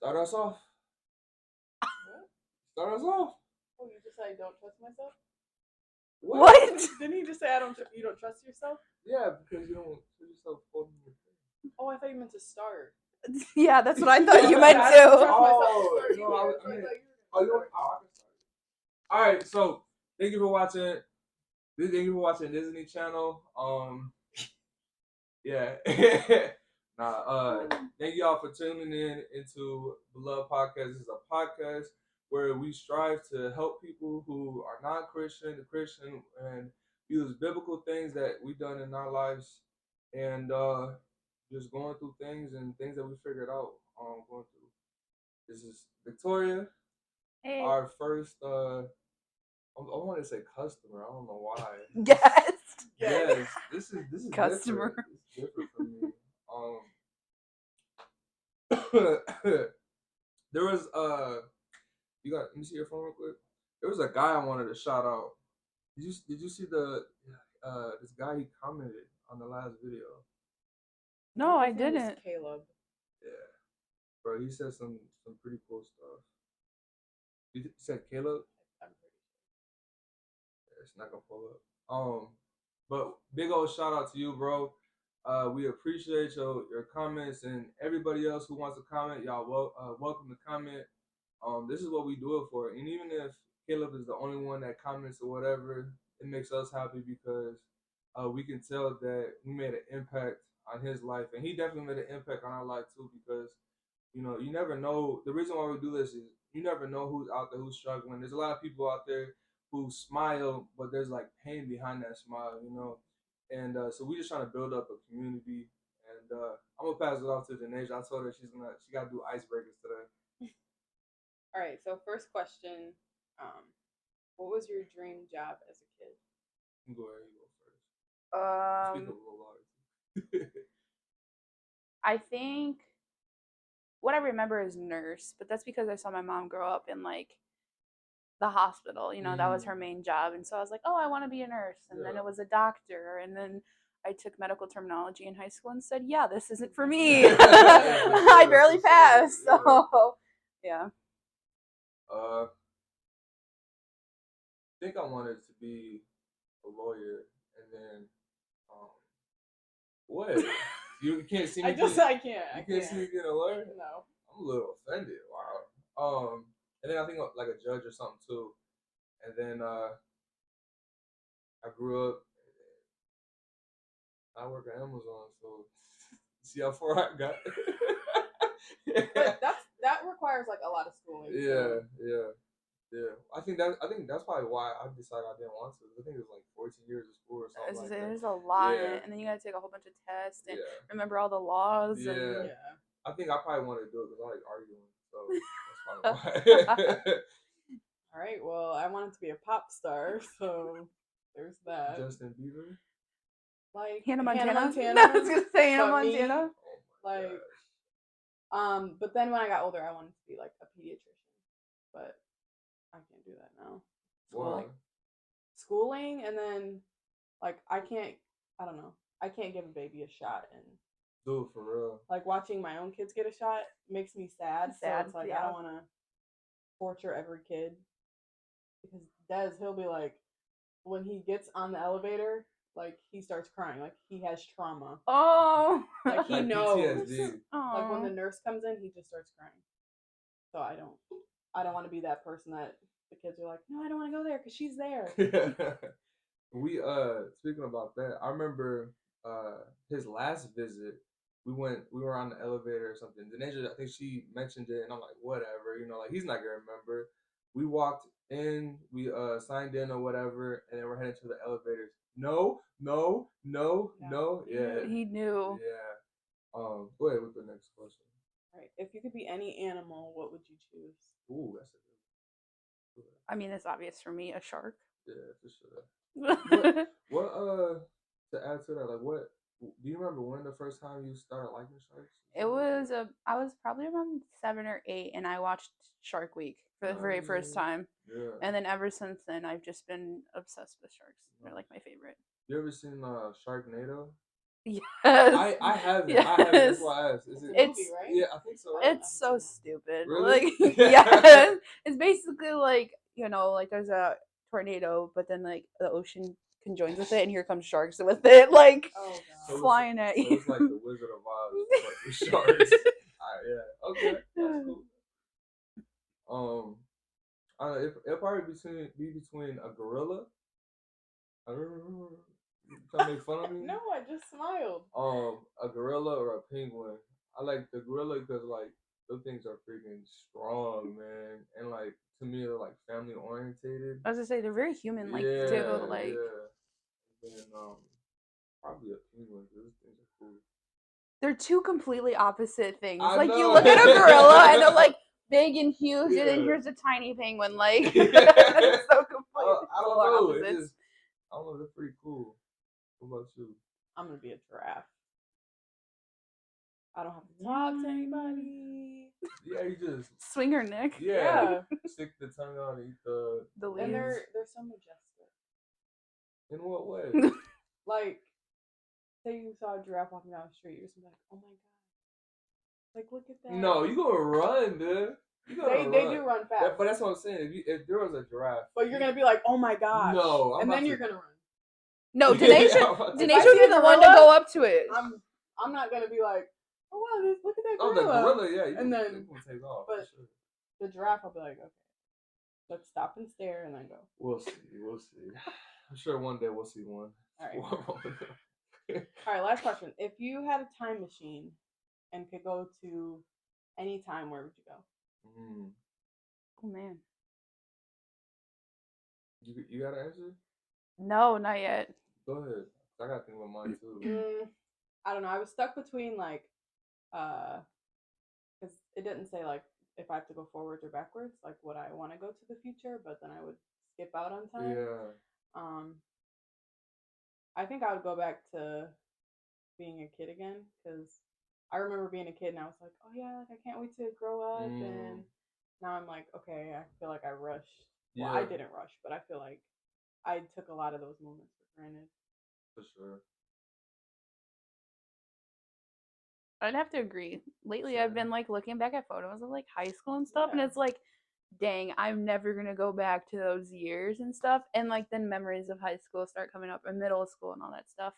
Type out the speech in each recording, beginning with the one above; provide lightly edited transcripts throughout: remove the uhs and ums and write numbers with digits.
Start us off. What? Start us off. Oh, you just said I don't trust myself? What? Didn't he just say you don't trust yourself? Yeah, because you don't put yourself holding your thing. Oh, I thought you meant to start. Yeah, that's what I thought you meant I don't trust too. myself to start no, either, I so mean, thought you were gonna I can start. All right, so thank you for watching. Thank you for watching Disney Channel. Yeah. Thank y'all for tuning in into Beloved Podcast. This is a podcast where we strive to help people who are not Christian, Christian, and use biblical things that we've done in our lives, and just going through things and things that we figured out. Going through. This is Victoria, Hey. our first. I want to say customer. I don't know why. Yes. Yes, this is customer. Different. It's different for me. There was let me see your phone real quick. There was a guy I wanted to shout out. Did you see the this guy he commented on the last video? No, I didn't. Caleb. Yeah, bro, he said some pretty cool stuff. You said Caleb? I'm pretty sure. Yeah, it's not gonna pull up. But big old shout out to you, bro. We appreciate your comments, and everybody else who wants to comment, y'all welcome to comment. This is what we do it for, and even if Caleb is the only one that comments or whatever, it makes us happy because we can tell that we made an impact on his life, and he definitely made an impact on our life too. Because you never know. The reason why we do this is you never know who's out there who's struggling. There's a lot of people out there who smile, but there's like pain behind that smile, And so we just trying to build up a community. And I'm gonna pass it off to Janasia. I told her she gotta do icebreakers today. All right. So first question, what was your dream job as a kid? You go ahead. You go first. Speak a little louder. I think what I remember is nurse, but that's because I saw my mom grow up in like the hospital. That was her main job, and so I was like, oh, I want to be a nurse. And then it was a doctor, and then I took medical terminology in high school and said, yeah, this isn't for me. I barely passed. So yeah. I think I wanted to be a lawyer, and then what? You can't see me. I can't. You can't see me being a lawyer. No. I'm a little offended. Wow. And then I think like a judge or something too. And then I grew up. I work at Amazon, so see how far I got. But that requires like a lot of schooling. Yeah. I think that's probably why I decided I didn't want to. I think it was like 14 years of school or something like that. There's a lot, and then you gotta take a whole bunch of tests and remember all the laws. Yeah. I think I probably wanted to do it because I like arguing, so that's probably why. All right. Well, I wanted to be a pop star, so there's that. Justin Bieber. Like Hannah Montana. I was gonna say Hannah Montana. But then when I got older, I wanted to be like a pediatrician, but I can't do that now. Schooling, and then like I don't know. I can't give a baby a shot, and do it for real. Like watching my own kids get a shot makes me sad. So it's like I don't want to torture every kid, because Des, he'll be like, when he gets on the elevator, like he starts crying, like he has trauma. Oh, like he knows. PTSD. Like when the nurse comes in, he just starts crying. So I don't want to be that person that the kids are like, no, I don't want to go there because she's there. We speaking about that, I remember his last visit. We were on the elevator or something. Denasia, I think she mentioned it, and I'm like, whatever, like he's not gonna remember. We walked in, we signed in or whatever, and then we're heading to the elevators. No. Yeah. He knew. Yeah. Go ahead with the next question. All right. If you could be any animal, what would you choose? Ooh, that's a good one. I mean, it's obvious for me, a shark. Yeah, for sure. what to add to that, like what do you remember when the first time you started liking sharks? I was probably around 7 or 8, and I watched Shark Week for the very first time. Yeah. And then ever since then, I've just been obsessed with sharks. They're like my favorite. You ever seen Sharknado? Yes. I haven't. Yes. I haven't. That's why I asked. Is it? It's a movie, right? Yeah, I think so. Right? It's so stupid. Really? Like, yeah, it's basically like, like there's a tornado, but then like the ocean conjoins with it, and here comes sharks with it, like Oh god. flying at you. So it's like the Wizard of Oz, but with sharks. Yeah. Okay. That's cool. It'll probably be between a gorilla. You trying to make fun of me? No, I just smiled. A gorilla or a penguin. I like the gorilla because like those things are freaking strong, man, and like to me they're like family orientated. I was gonna say they're very human like Yeah, too. Like yeah. And probably a penguin. 'Cause those things are cool. they're two completely opposite things. I Like you know. look at a gorilla and they're like big and huge, and then Yeah. here's a tiny penguin. Like Yeah. it's so completely I don't polar know. opposites. I don't know. They're pretty cool. What about you? I'm gonna be a giraffe. I don't have to talk to anybody. Yeah, you just Swing her neck. yeah. Stick the tongue out and eat the leaves. And they're so majestic. In what way? Like, say you saw a giraffe walking down the street, you're just like, oh my god. Like, look at that. No, you gonna run, dude. They do run fast. But that's what I'm saying. If there was a giraffe, but you're gonna be like, oh my gosh. No, and then you're gonna run. No, Danae should If be I see a the one to gorilla, go up to it. I'm not gonna be like, oh wow, look at that Oh, gorilla. the gorilla, yeah. And then- you're gonna take off. but- for sure. The giraffe, I'll be like, okay, let's stop and stare, and then go. We'll see. I'm sure one day we'll see one. All right. All right, last question. If you had a time machine and could go to any time, where would you go? Oh man. You got an answer? No, not yet. Go ahead. I gotta think about mine too. I don't know. I was stuck between like, because it didn't say like if I have to go forwards or backwards, like would I want to go to the future, but then I would skip out on time. Yeah. I think I would go back to being a kid again because I remember being a kid and I was like, oh yeah, like I can't wait to grow up, and now I'm like, okay, I feel like I rushed. Well, I didn't rush, but I feel like I took a lot of those moments for granted. For sure. I'd have to agree. Lately, I've been like looking back at photos of like high school and stuff, and it's like, dang, I'm never gonna go back to those years and stuff. And like then memories of high school start coming up, and middle school and all that stuff.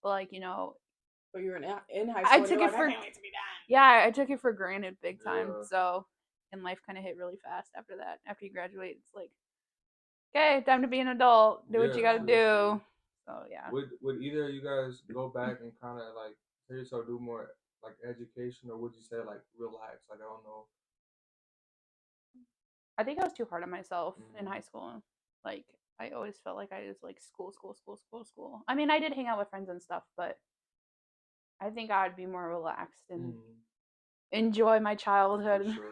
But like But you were in high school. I took it for. I can't wait to be done. Yeah, I took it for granted big time. Yeah. So, and life kind of hit really fast after that. After you graduate, it's like, okay, time to be an adult. Do what you gotta do. So yeah. Would either of you guys go back and kind of like tell yourself do more like education, or would you say like relax? Like I don't know. I think I was too hard on myself in high school. Like I always felt like I was like school. I mean, I did hang out with friends and stuff, but I think I'd be more relaxed and enjoy my childhood. For sure.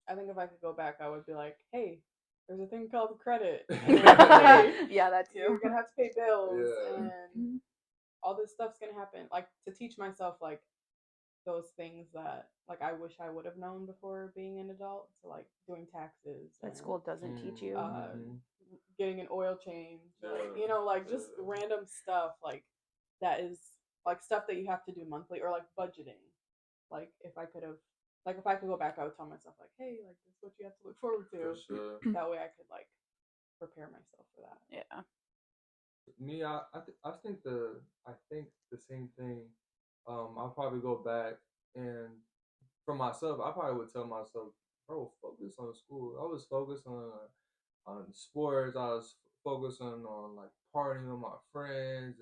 I think if I could go back, I would be like, hey, there's a thing called credit. Yeah, that too. You're gonna have to pay bills, Yeah. and all this stuff's gonna happen. Like to teach myself like those things that like I wish I would have known before being an adult. So like doing taxes. That school doesn't teach you. Getting an oil change. Like, like just random stuff like that is like stuff that you have to do monthly, or like budgeting. Like if I could go back, I would tell myself like, hey, like this is what you have to look forward to. For sure. That way I could like prepare myself for that. Yeah. Me, I think the same thing. I'll probably go back, and for myself, I probably would tell myself, bro, focus on school. I was focused on sports. I was focused on like partying with my friends,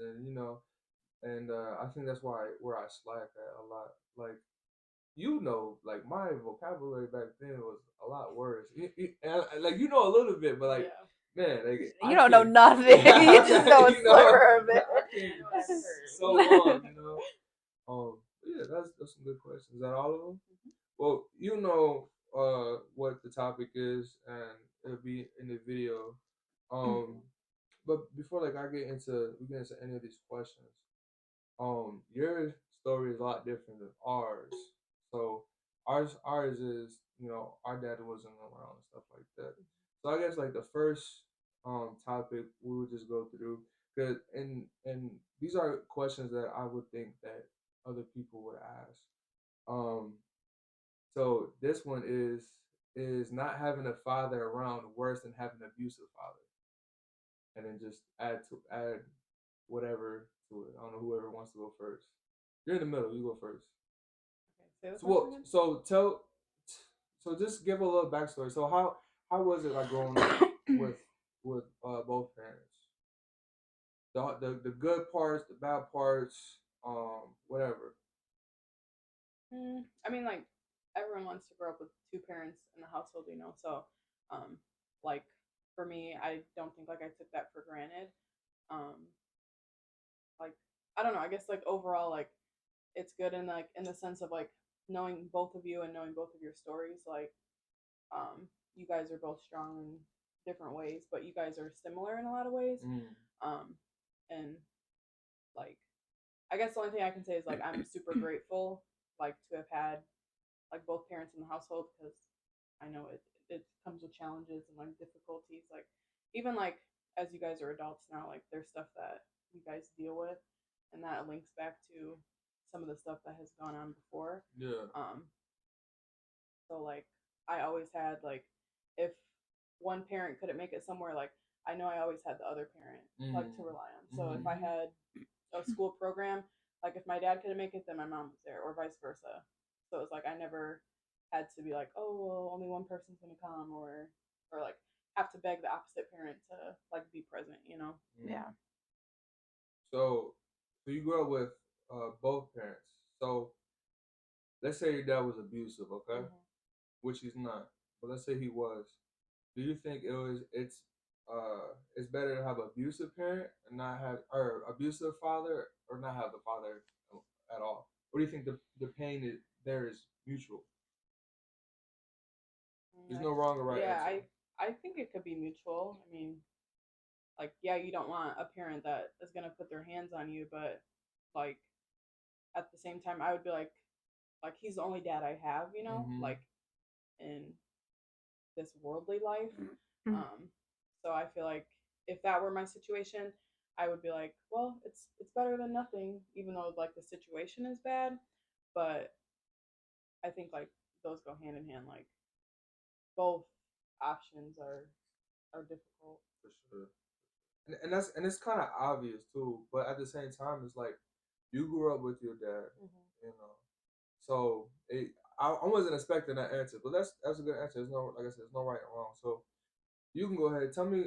and I think that's where I slack at a lot. Like like my vocabulary back then was a lot worse. Like a little bit, but like man, like you don't know nothing. You just know a sliver of it. So long, yeah, that's some good questions. Is that all of them? Well, what the topic is, and it'll be in the video. But before we get into any of these questions, your story is a lot different than ours. So ours is, our dad wasn't around and stuff like that. So I guess like the first topic we would just go through Cause and these are questions that I would think that other people would ask. Um, so this one is not having a father around worse than having an abusive father, and then just add whatever to it. I don't know whoever wants to go first. You're in the middle. You go first. Okay, say the So question what? again. So just give a little backstory. So how was it like growing up with both parents? The good parts, the bad parts, whatever. I mean, like everyone wants to grow up with two parents in the household, you know. So, um, like for me, I don't think like I took that for granted. Um, like I don't know. I guess like overall, like it's good in like in the sense of like knowing both of you and knowing both of your stories. Like, you guys are both strong in different ways, but you guys are similar in a lot of ways. Mm. Um, and like I guess the only thing I can say is like I'm super grateful like to have had like both parents in the household because I know it comes with challenges and like difficulties. Like even like as you guys are adults now, like there's stuff that you guys deal with, and that links back to some of the stuff that has gone on before. Yeah. So like I always had like if one parent couldn't make it somewhere, like I know I always had the other parent like to rely on. So if I had a school program, like if my dad couldn't make it, then my mom was there, or vice versa. So it's like I never had to be like, oh, well, only one person's gonna come, or like have to beg the opposite parent to like be present, you know? Yeah. So you grew up with both parents. So let's say your dad was abusive, okay? Which he's not. But let's say he was. Do you think it's better to have an abusive parent and not have or abusive father or not have the father at all? Or do you think the pain there is mutual? There's no wrong or right Yeah, answer. I think it could be mutual. I mean, like yeah, you don't want a parent that is gonna put their hands on you, but like at the same time, I would be like he's the only dad I have, you know, like in this worldly life. Mm. So I feel like if that were my situation, I would be like, well, it's better than nothing, even though like the situation is bad. But I think like those go hand in hand. Like both options are difficult. For sure. And it's kind of obvious too, but at the same time, it's like you grew up with your dad, you know. So I wasn't expecting that answer, but that's a good answer. There's no, like I said, there's no right or wrong. So you can go ahead. Tell me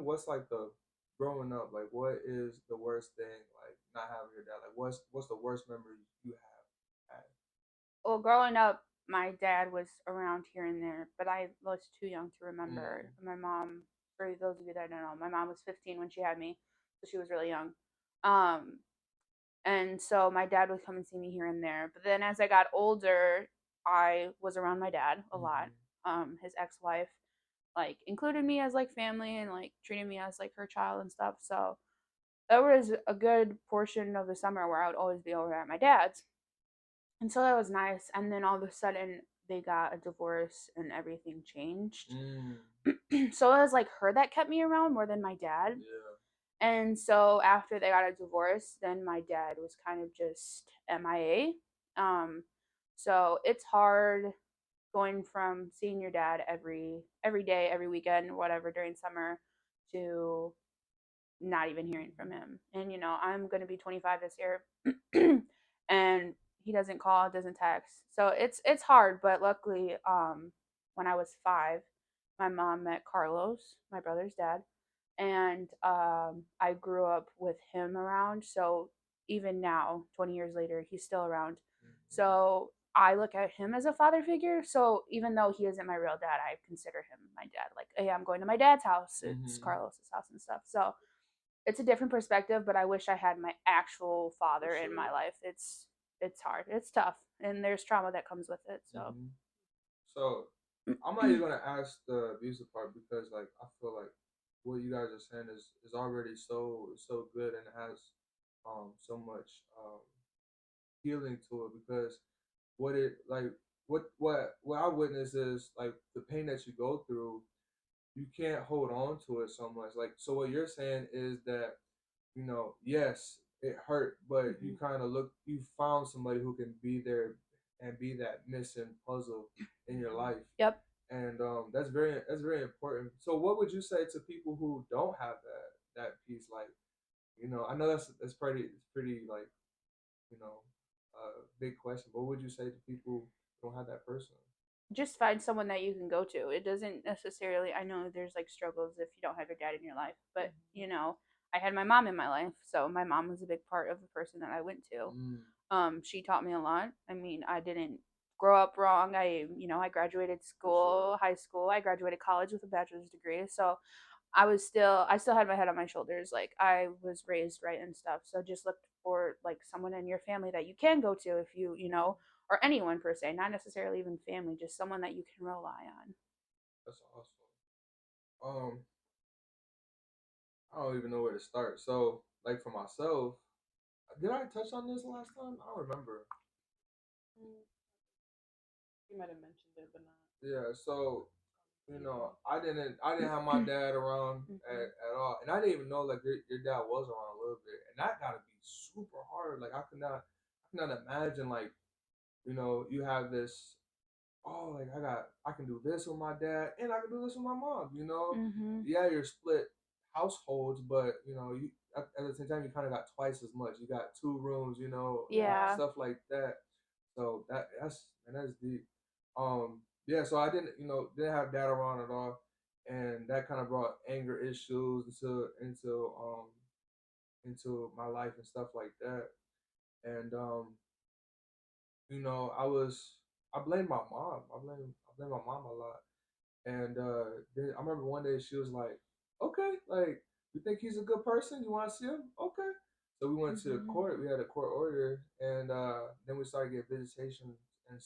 what's like the growing up. Like, what is the worst thing? Like not having your dad. Like, what's the worst memory you have had? Well, growing up, my dad was around here and there, but I was too young to remember. My mom, for those of you that don't know, my mom was 15 when she had me, so she was really young. Um, and so my dad would come and see me here and there. But then as I got older, I was around my dad a lot. His ex-wife like included me as like family and like treated me as like her child and stuff. So there was a good portion of the summer where I would always be over at my dad's. And so that was nice. And then all of a sudden they got a divorce and everything changed. So it was like her that kept me around more than my dad. Yeah. And so after they got a divorce, then my dad was kind of just MIA. So it's hard going from seeing your dad every day, every weekend, whatever during summer to not even hearing from him. And you know, I'm going to be 25 this year. And he doesn't call, doesn't text. So it's hard, but luckily when I was 5, my mom met Carlos, my brother's dad, and I grew up with him around. So even now, 20 years later, he's still around. So I look at him as a father figure. So even though he isn't my real dad, I consider him my dad. Like, hey, I'm going to my dad's house. It's Carlos's house and stuff. So it's a different perspective, but I wish I had my actual father in my life. It's hard. It's tough, and there's trauma that comes with it. So, So I'm not even gonna ask the abusive part because like I feel like what you guys are saying is already so good and has so much healing to it because what it like what I witness is like the pain that you go through, you can't hold on to it so much. Like so what you're saying is that yes, it hurt, but you Mm-hmm. kind of you found somebody who can be there and be that missing puzzle in your Mm-hmm. life, Yep. and that's very important. So, what would you say to people who don't have that piece? Like, I know that's pretty like big question. But what would you say to people who don't have that person? Just find someone that you can go to. It doesn't necessarily, I know there's like struggles if you don't have your dad in your life, but I had my mom in my life, so my mom was a big part of the person that I went to. Mm, She taught me a lot. I mean, I didn't grow up wrong. I graduated for sure. school, high school. I graduated college with a bachelor's degree. So I still had my head on my shoulders. Like I was raised right and stuff. So just look for like someone in your family that you can go to if or anyone per se, not necessarily even family, just someone that you can rely on. That's awesome. I don't even know where to start. So, like for myself, did I touch on this last time? I don't remember. Mm, you might have mentioned it, but not Yeah. So, detail. I didn't have my dad around Hmm. at all, and I didn't even know like your dad was around a little bit, and that gotta be super hard. Like I could not imagine like you have this. Oh, like I can do this with my dad, and I can do this with my mom. Hmm. Yeah, you're split households, but you at the same time you kind of got twice as much. You got two rooms, and Yeah. Yeah. stuff like that. So that's deep. Yeah. So I didn't have dad around at all, and that kind of brought anger issues into my life and stuff like that. And I blame my mom. I blame my mom a lot. And then I remember one day she was like, "Okay, like you think he's a good person? You want to see him? Okay." So we went to the Hmm. court. We had a court order, and then we started getting visitation and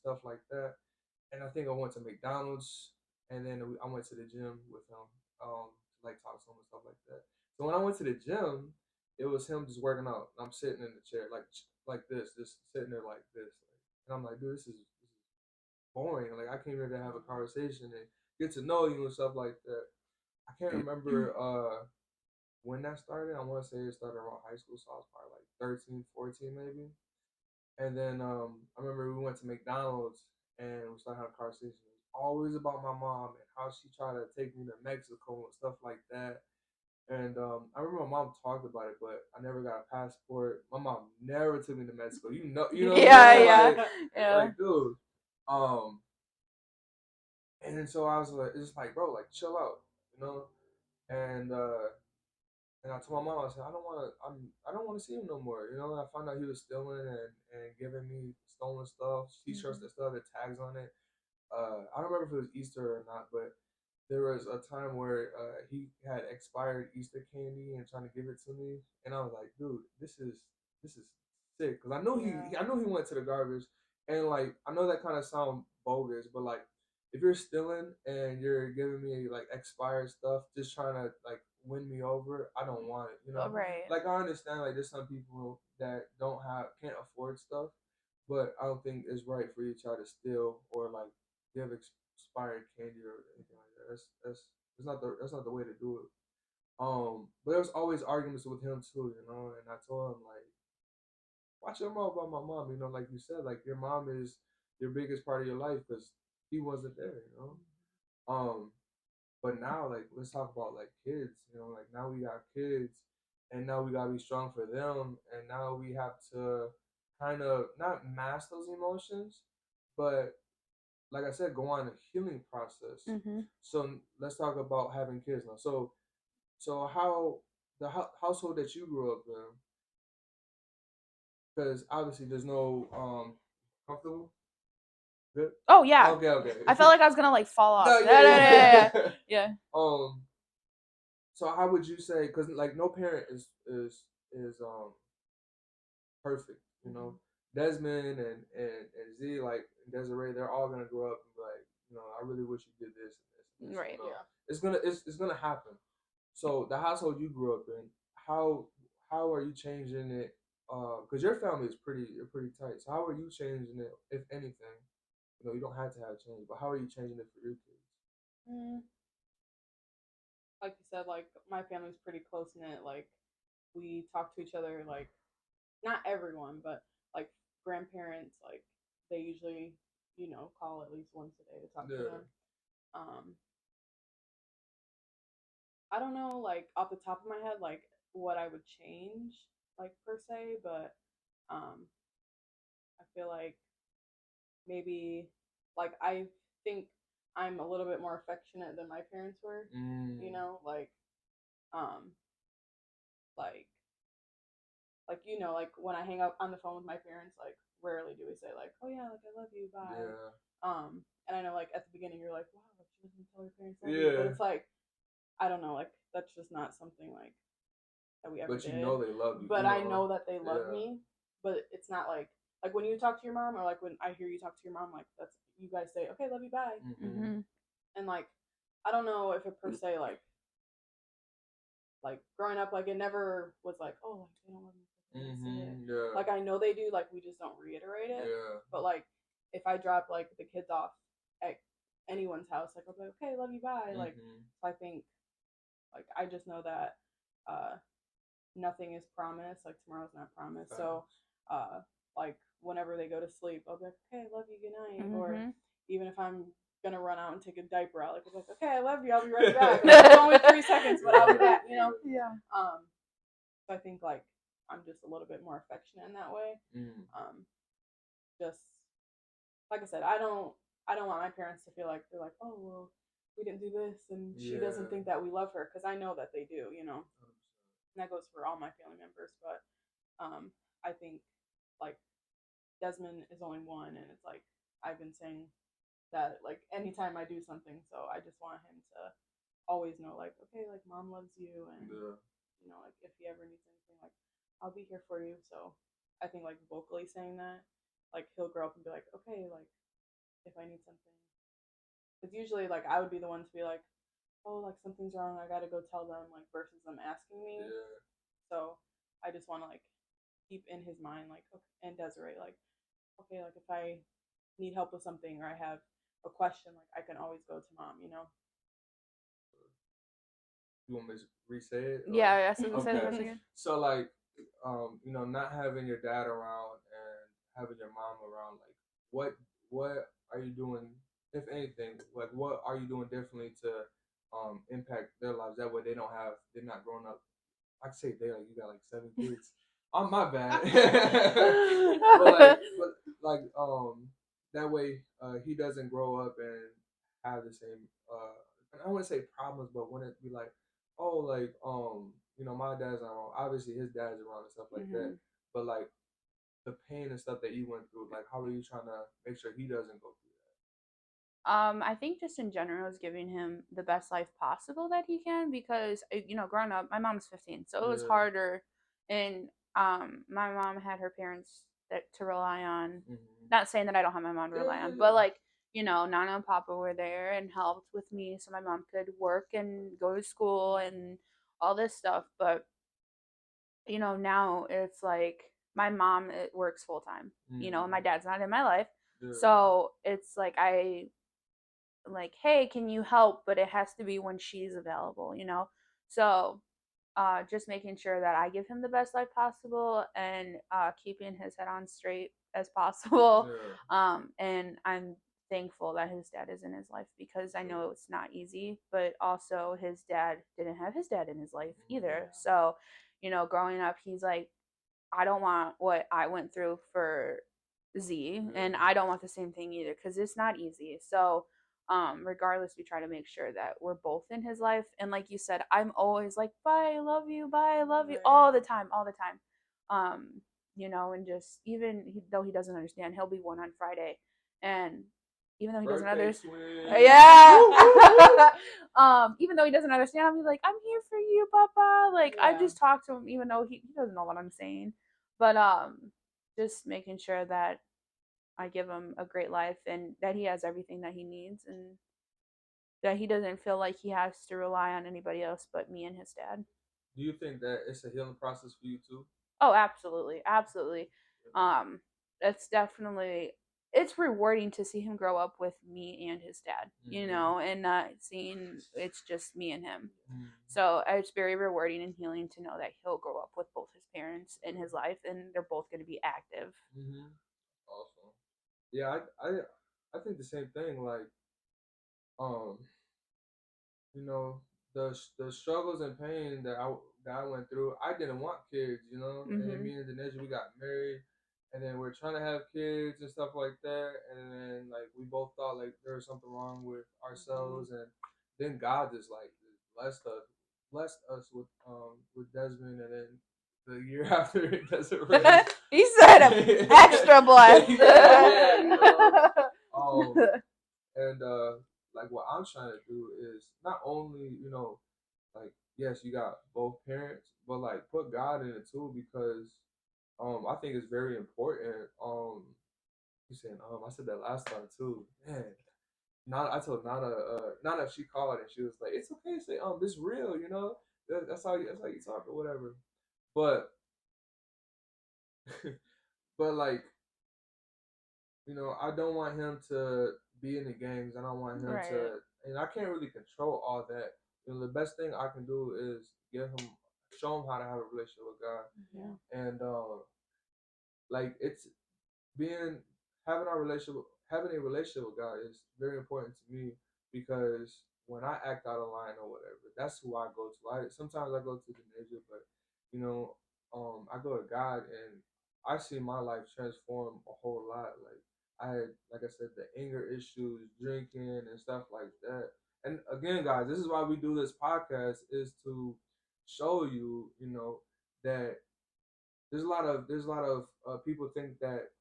stuff like that. And I think I went to McDonald's, and then I went to the gym with him, to like talk to him and stuff like that. So when I went to the gym, it was him just working out. I'm sitting in the chair like this, just sitting there like this, and I'm like, dude, this is boring. Like I came here to have a conversation and get to know you and stuff like that. I can't remember when that started. I want to say it started around high school, so I was probably like 13, 14 maybe. And then I remember we went to McDonald's and we started having a conversation. It was always about my mom and how she tried to take me to Mexico and stuff like that. And I remember my mom talked about it, but I never got a passport. My mom never took me to Mexico. You know what I'm Yeah, saying? yeah, Like, yeah. like, dude. Um, and then so I was like, it's just like, bro, like, chill out, you know. And I told my mom, I said, I don't want to see him no more. I found out he was stealing and giving me stolen stuff, t-shirts Mm-hmm. that stuff, had tags on it. I don't remember if it was Easter or not, but there was a time where he had expired Easter candy and trying to give it to me, and I was like, dude, this is sick, because Yeah. I know he went to the garbage, and like I know that kind of sound bogus, but like if you're stealing and you're giving me like expired stuff, just trying to like win me over, I don't want it. Oh, right. Like I understand like there's some people that can't afford stuff, but I don't think it's right for you to try to steal or like give expired candy or anything like that. That's not the way to do it. But there was always arguments with him too, and I told him like, watch your mouth about my mom, like you said, like your mom is your biggest part of your life because he wasn't there. Um, but now like let's talk about like kids, like now we got kids, and now we gotta be strong for them, and now we have to kind of not mask those emotions, but like I said, go on a healing process. Hmm. So let's talk about having kids now. So how the household that you grew up in, because obviously there's no comfortable. Good. Oh yeah. Okay. Okay. I felt like I was gonna like fall off. No. Yeah, yeah, yeah, yeah, Yeah. yeah. um. So how would you say? Because like no parent is perfect. Mm-hmm. Desmond and Z, like Desiree, they're all gonna grow up and be like, I really wish you did this and this and this. Right. Yeah. It's gonna happen. So the household you grew up in, how are you changing it? Because your family is pretty tight. So how are you changing it, if anything? You don't have to have change, but how are you changing it for your kids? Mm, like you said, like my family's pretty close knit. Like we talk to each other, like, not everyone, but like grandparents, like they usually, call at least once a day to talk to them. I don't know, like off the top of my head, like what I would change, like per se, but I feel like maybe, like I think I'm a little bit more affectionate than my parents were. Like um like like when I hang up on the phone with my parents, like rarely do we say like, oh yeah, like I love you, bye. Yeah. And I know like at the beginning you're like, wow, like she doesn't tell her parents love you, but it's like, I don't know, like that's just not something like that we ever But you did. know they love you. But I know that they love me, but it's not like when you talk to your mom, or like when I hear you talk to your mom, like that's, you guys say, okay, love you, bye. And like I don't know if it per se like growing up, like it never was like, oh, like they don't love me. Yeah. Like I know they do, like we just don't reiterate it. Yeah. But like if I drop like the kids off at anyone's house, like I'll be like, okay, love you, bye. Like so I think, like I just know that nothing is promised. Like tomorrow's not promised. So like whenever they go to sleep, I'll be like, okay, love you, good night. Or even if I'm gonna run out and take a diaper out, like I'm like, okay, I love you, I'll be right back. Like, it's only 3 seconds, but I'll be back. Yeah. So I think like I'm just a little bit more affectionate in that way. Just like I said, I don't want my parents to feel like they're like, oh well, we didn't do this and she doesn't think that we love her, because I know that they do, and that goes for all my family members. But I think like Desmond is only one, and it's like I've been saying that like anytime I do something, so I just want him to always know like, okay, like mom loves you, and like if he ever needs anything, like I'll be here for you. So I think like vocally saying that, like he'll grow up and be like, okay, like if I need something, because usually like I would be the one to be like, oh, like something's wrong, I gotta go tell them, like versus them asking me. So I just want to like keep in his mind, like, okay, and Desiree, like, okay, like if I need help with something, or I have a question, like I can always go to mom. You want me to re-say it? Or? Yeah, so say the question again. So like, not having your dad around and having your mom around, like, what are you doing, if anything? Like, what are you doing differently to impact their lives? That way they're not growing up. I say they, like, you got like 7 kids. Oh, my bad. but that way he doesn't grow up and have the same I wouldn't say problems, but when it be like, oh, like my dad's not around. Obviously his dad's around and stuff like that. But like the pain and stuff that he went through, like how are you trying to make sure he doesn't go through that? I think just in general is giving him the best life possible that he can, because growing up, my mom's 15, so it was harder, and my mom had her parents to rely on. Not saying that I don't have my mom to rely on, but like Nana and Papa were there and helped with me, so my mom could work and go to school and all this stuff. But now it's like my mom works full time, and my dad's not in my life, so it's like like, hey, can you help? But it has to be when she's available, So just making sure that I give him the best life possible, and keeping his head on straight as possible. And I'm thankful that his dad is in his life, because I know it's not easy, but also his dad didn't have his dad in his life either. So, growing up, he's like, I don't want what I went through for Z, and I don't want the same thing either, because it's not easy. So regardless, we try to make sure that we're both in his life. And like you said, I'm always like, bye, I love you, bye, I love you, all the time. And just though he doesn't understand, he'll be 1 on Friday, and even though he doesn't understand, even though he doesn't understand, I'll be like, I'm here for you, Papa. Like I just talk to him, even though he doesn't know what I'm saying. But just making sure that I give him a great life, and that he has everything that he needs, and that he doesn't feel like he has to rely on anybody else but me and his dad. Do you think that it's a healing process for you too? Oh, absolutely, absolutely. It's definitely it's rewarding to see him grow up with me and his dad, and not seeing it's just me and him. So it's very rewarding and healing to know that he'll grow up with both his parents in his life, and they're both going to be active. Awesome. Yeah, I think the same thing. Like, um, you know, the struggles and pain that I went through. I didn't want kids, and me and Denisha, we got married, and then we're trying to have kids and stuff like that, and then like we both thought like there was something wrong with ourselves, and then God just like blessed us with Desmond, and then the year after it doesn't rain. He said extra blessed. yeah. And like what I'm trying to do is not only like yes you got both parents, but like put God in it too, because I think it's very important. You saying I said that last time too, man. Not I told Nana she called and she was like, it's okay to say this real, that's how you talk or whatever, but but like I don't want him to be in the gangs. I don't want him to, and I can't really control all that. The best thing I can do is show him how to have a relationship with God. Yeah. And like it's being having a relationship with God is very important to me, because when I act out of line or whatever, that's who I go to. Sometimes I go to the nature, but I go to God, and I see my life transform a whole lot. Like like I said, the anger issues, drinking and stuff like that. And again, guys, this is why we do this podcast, is to show you, that there's a lot of people think that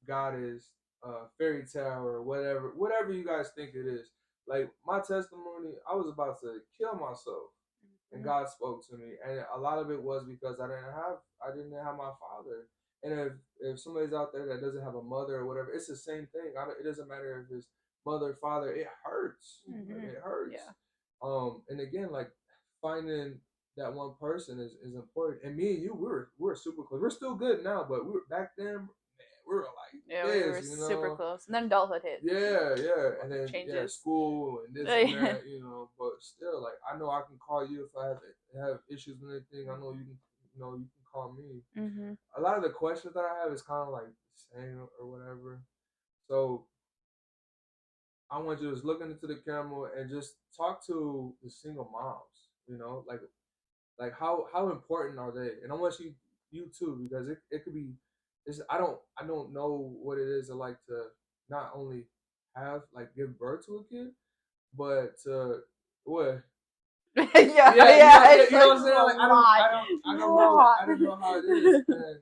God is fairy tale or whatever you guys think it is. Like my testimony, I was about to kill myself, and God spoke to me, and a lot of it was because I didn't have my father. And if somebody's out there that doesn't have a mother or whatever, it's the same thing. It doesn't matter if it's mother, father. It hurts. It hurts. Yeah. And again, like finding that one person is important. And me and you, we're super close. We're still good now, but we were back then. Man, we were like we were super close, and then adulthood hit. Yeah, and then school and this and that, But still, like I know I can call you if I have issues with anything. I know you can call me. A lot of the questions that I have is kind of like the same or whatever. So I want you to just look into the camera and just talk to the single moms. Like how important are they? And I want you too, because it could be. I don't know what it is to like to not only give birth to a kid, but to what. yeah, You know what I'm saying? Like I don't know how it is, and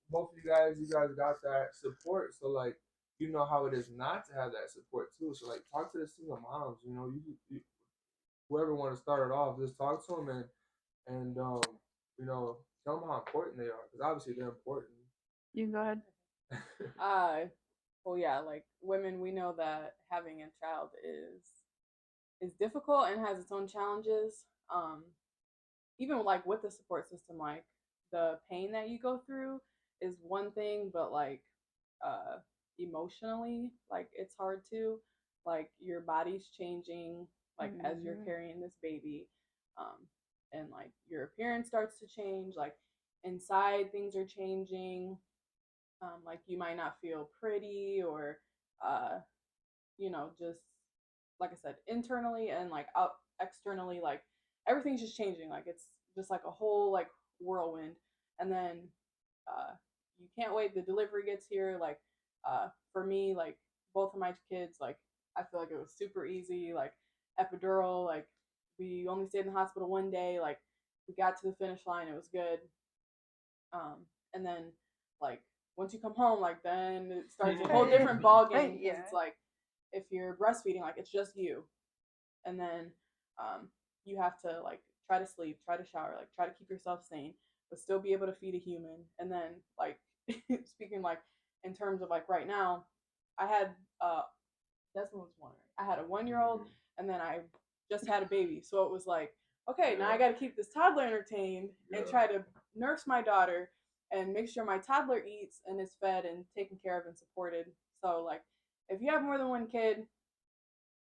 both of you guys got that support, so like you know how it is not to have that support too. So like talk to the single moms. You whoever want to start it off, just talk to them and tell them how important they are, because obviously they're important. You can go ahead. Well, yeah, like women, we know that having a child is difficult and has its own challenges. Even like with the support system, like the pain that you go through is one thing, but like emotionally, like it's hard to, like your body's changing, like as you're carrying this baby, and like your appearance starts to change, like inside things are changing, like you might not feel pretty, or just like I said, internally and like out externally, like everything's just changing. Like it's just like a whole like whirlwind. And then you can't wait. The delivery gets here. Like for me, like both of my kids, like I feel like it was super easy. Like epidural, like we only stayed in the hospital one day. Like we got to the finish line. It was good. And then like once you come home, like then it starts a whole different ball game, because it's like if you're breastfeeding, like it's just you, and then you have to like try to sleep, try to shower, like try to keep yourself sane, but still be able to feed a human. And then like speaking like in terms of like right now, I had Desmond was one. I had a 1-year-old, and then I just had a baby, so it was like okay, now I got to keep this toddler entertained and try to nurse my daughter, and make sure my toddler eats and is fed and taken care of and supported. So like if you have more than one kid,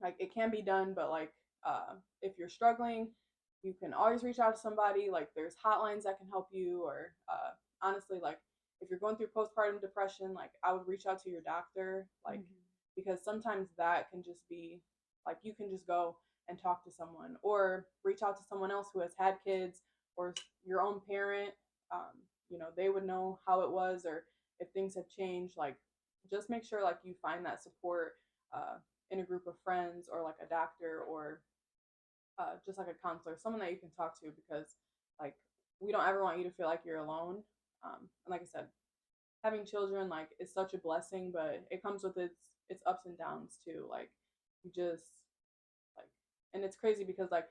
like it can be done, but like if you're struggling, you can always reach out to somebody. Like there's hotlines that can help you, or honestly, like if you're going through postpartum depression, like I would reach out to your doctor, like because sometimes that can just be like you can just go and talk to someone, or reach out to someone else who has had kids, or your own parent. They would know how it was, or if things have changed. Like just make sure like you find that support in a group of friends, or like a doctor, or just like a counselor, someone that you can talk to, because like we don't ever want you to feel like you're alone. And like I said, having children like is such a blessing, but it comes with its ups and downs too. Like you just like, and it's crazy because like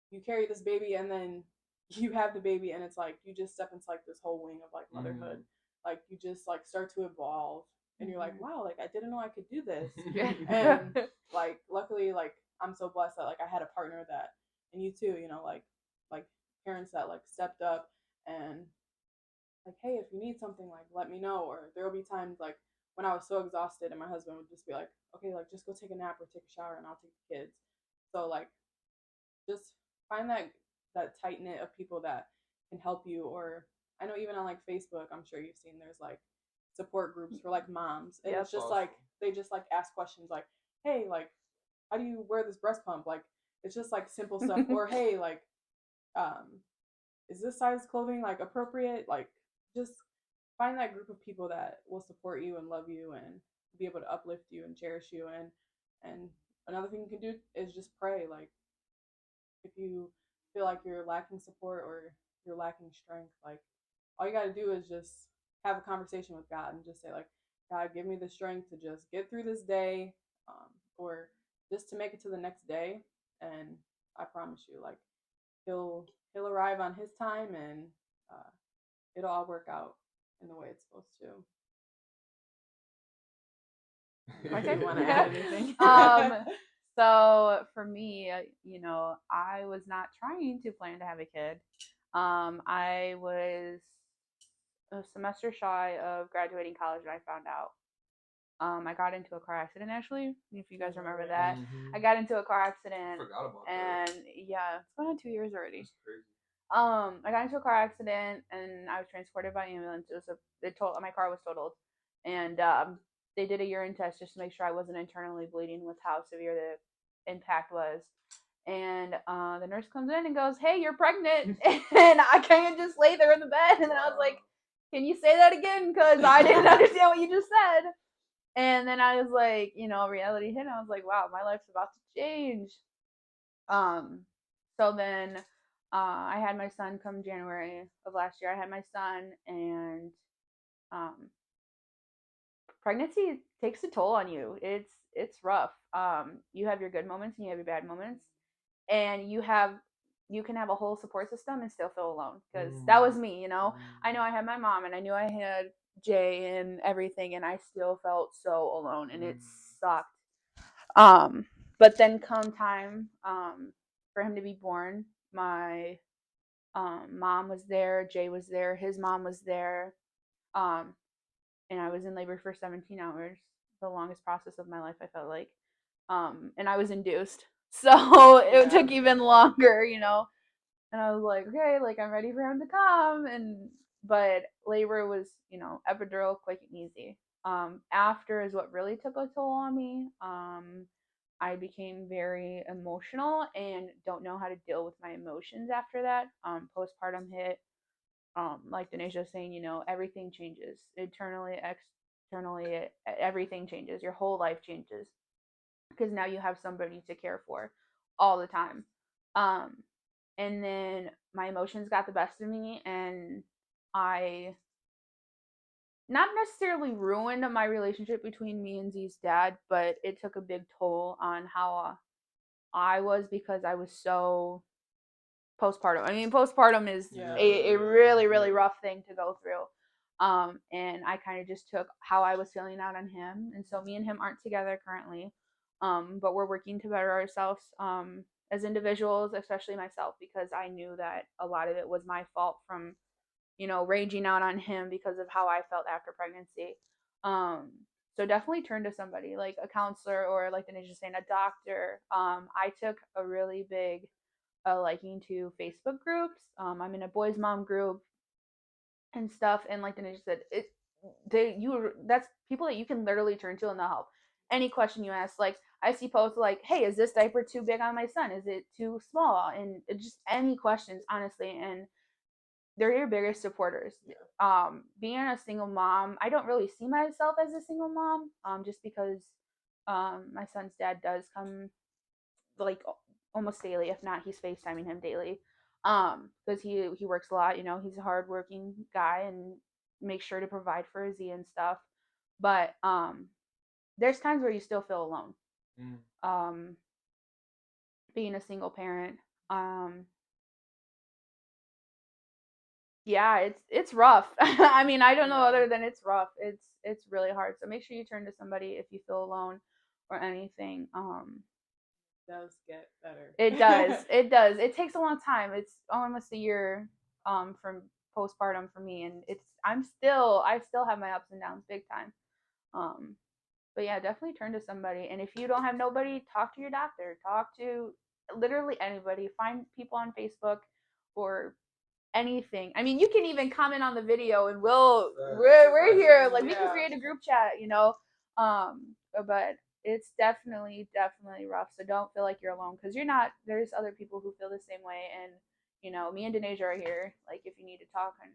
you carry this baby and then you have the baby and it's like you just step into like this whole wing of like motherhood. Like you just like start to evolve and you're like, wow, like I didn't know I could do this. And like luckily like I'm so blessed that like I had a partner that, and you too, like parents that like stepped up and like, hey, if you need something, like let me know. Or there will be times like when I was so exhausted and my husband would just be like, okay, like just go take a nap or take a shower and I'll take the kids. So like just find that tight knit of people that can help you. Or I know even on like Facebook, I'm sure you've seen there's like support groups for like moms, and it's just like they just like ask questions like, hey, like how do you wear this breast pump? Like it's just like simple stuff. Or hey, like is this size clothing like appropriate? Like just find that group of people that will support you and love you and be able to uplift you and cherish you. And another thing you can do is just pray. Like if you feel like you're lacking support or you're lacking strength, like all you got to do is just have a conversation with God and just say like, God, give me the strength to just get through this day, or just to make it to the next day. And I promise you, like he'll arrive on his time, and uh, it'll all work out in the way it's supposed to. Okay. You want to add anything? So for me, I was not trying to plan to have a kid. I was a semester shy of graduating college and I found out. I got into a car accident actually, if you guys remember that. I got into a car accident. I forgot about and that. yeah, it's been on 2 years already. That's crazy. I got into a car accident and I was transported by ambulance. My car was totaled, and they did a urine test just to make sure I wasn't internally bleeding with how severe the impact was. And the nurse comes in and goes, "Hey, you're pregnant," and I can't just lay there in the bed. And then I was like, "Can you say that again? Because I didn't understand what you just said." And then I was like, reality hit. And I was like, "Wow, my life's about to change." So then I had my son come January of last year. I had my son, and um, pregnancy takes a toll on you. It's rough. You have your good moments and you have your bad moments, and you can have a whole support system and still feel alone, because that was me. I know I had my mom and I knew I had Jay and everything, and I still felt so alone, and it sucked. But then come time for him to be born, my mom was there, Jay was there, his mom was there, um, and I was in labor for 17 hours, the longest process of my life, I felt like. And I was induced, so it took even longer, And I was like, okay, like I'm ready for him to come, but labor was, epidural, quick and easy. After is what really took a toll on me. I became very emotional and don't know how to deal with my emotions after that. Postpartum hit. Like Denisha was saying, everything changes internally, externally. Everything changes. Your whole life changes because now you have somebody to care for all the time. Um, and then my emotions got the best of me, and I not necessarily ruined my relationship between me and Z's dad, but it took a big toll on how I was, because I was so postpartum. I mean, postpartum is a really, really rough thing to go through. And I kind of just took how I was feeling out on him. And so me and him aren't together currently. But we're working to better ourselves as individuals, especially myself, because I knew that a lot of it was my fault from raging out on him because of how I felt after pregnancy. So definitely turn to somebody like a counselor or like the ninja saying a doctor. I took a really big liking to Facebook groups. I'm in a boys mom group and stuff, and like the ninja said, that's people that you can literally turn to and they'll help. Any question you ask, like I see posts like, "Hey, is this diaper too big on my son? Is it too small?" And just any questions, honestly, and they're your biggest supporters. Being a single mom, I don't really see myself as a single mom, just because my son's dad does come like almost daily. If not, he's FaceTiming him daily. Because he works a lot. He's a hardworking guy and makes sure to provide for Izzy and stuff. But there's times where you still feel alone. Um, being a single parent. Yeah, it's rough. I mean, I don't know other than it's rough. It's really hard. So make sure you turn to somebody if you feel alone or anything. It does get better. It does. It does. It takes a long time. It's almost a year from postpartum for me, and I still have my ups and downs big time. Um but yeah, definitely turn to somebody. And if you don't have nobody, talk to your doctor. Talk to literally anybody. Find people on Facebook or anything. I mean, you can even comment on the video, and we're here. Like we can create a group chat, But it's definitely rough. So don't feel like you're alone because you're not. There's other people who feel the same way, and me and Denasia are here. Like if you need to talk on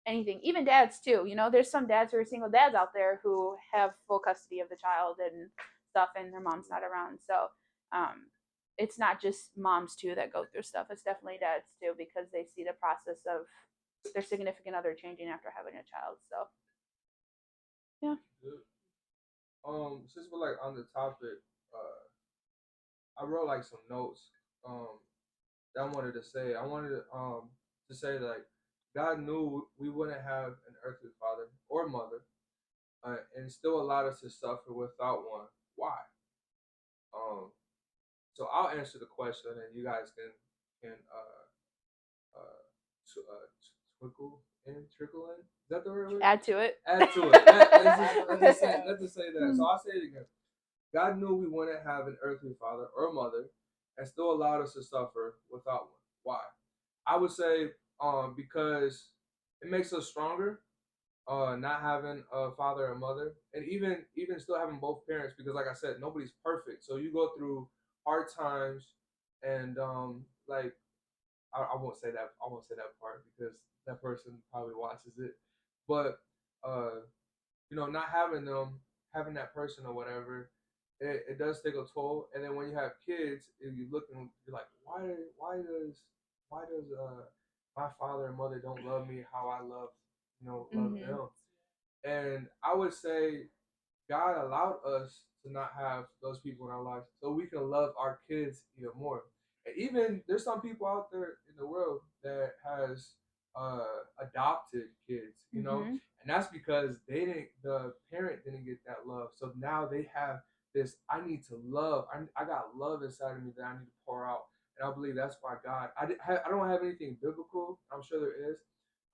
anything, even dads too. There's some dads who are single dads out there who have full custody of the child and stuff, and their mom's not around. So it's not just moms too that go through stuff. It's definitely dads too because they see the process of their significant other changing after having a child. So yeah. Since we're like on the topic, I wrote like some notes that I wanted to say. I wanted to say like God knew we wouldn't have an earthly father or mother, and still allowed us to suffer without one. Why? Um, so I'll answer the question, and you guys can trickle in. Is that the right word? Add to it. Add to it. Let's just say that. So I'll say it again. God knew we wouldn't have an earthly father or mother, and still allowed us to suffer without one. Why? I would say because it makes us stronger. Not having a father and mother, and even still having both parents, because like I said, nobody's perfect. So you go through hard times, and like I won't say that. I won't say that part because that person probably watches it. But not having them, having that person or whatever, it does take a toll. And then when you have kids, if you look and you're like, why does my father and mother don't love me how I love them? And I would say God allowed us to not have those people in our lives so we can love our kids even more. And even there's some people out there in the world that has adopted kids, and that's because the parent didn't get that love. So now they have this. I need to love. I got love inside of me that I need to pour out, and I believe that's why God. I don't have anything biblical. I'm sure there is